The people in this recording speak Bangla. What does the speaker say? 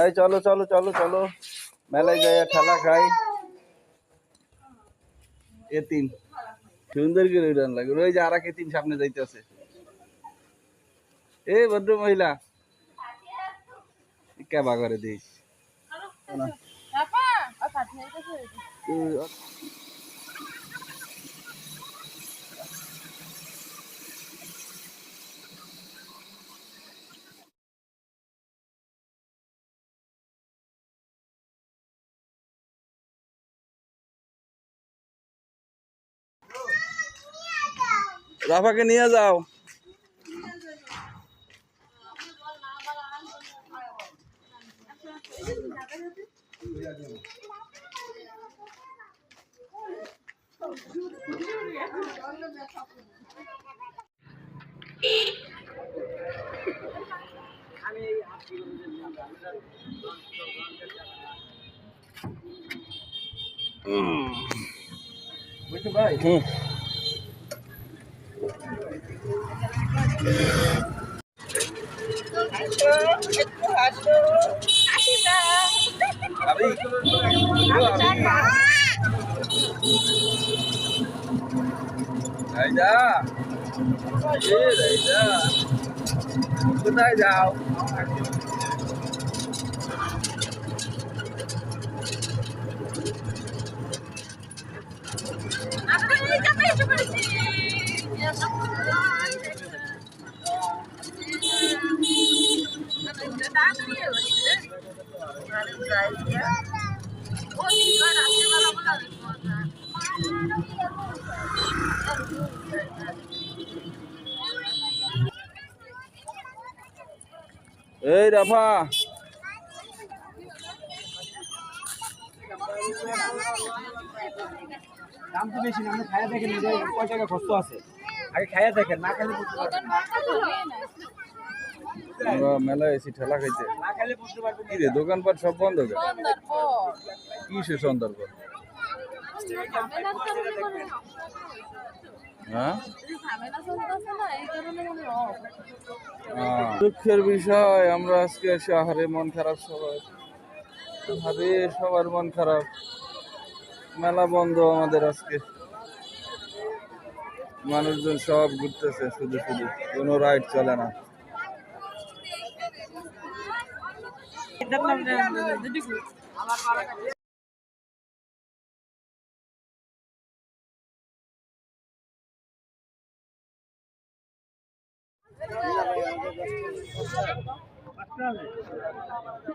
এই চলো চলো চলো চলো, মেলায় যাই ঠেলা খাই। এতিম সুন্দর করে উড়ান লাগে, ওই যে আর এক এতিম সামনে যাইতেছে। এ ভদ্র মহিলা কেবা করে দিস রাফাকে নিয়ে যাও। ভাই কোথায় যাও? এই রাফা, দাম তো বেশি না, আপনি খাইয়া দেখেন কয় টাকা খরচ আছে, আগে খাইয়া দেখেন, না খাইলে বুঝতে পারবেন। আমরা মেলায় এসি ঠেলা খাইতে, কি রে দোকানপাট সব বন্ধ করে কি সে সন্ধ্যার পর? দুঃখের বিষয়, আমরা আজকে এসে আহারে মন খারাপ সবার, আরে সবার মন খারাপ, মেলা বন্ধ আমাদের আজকে, মানুষজন সব ঘুরতেছে শুধু শুধু, কোনো রাইড চলে না।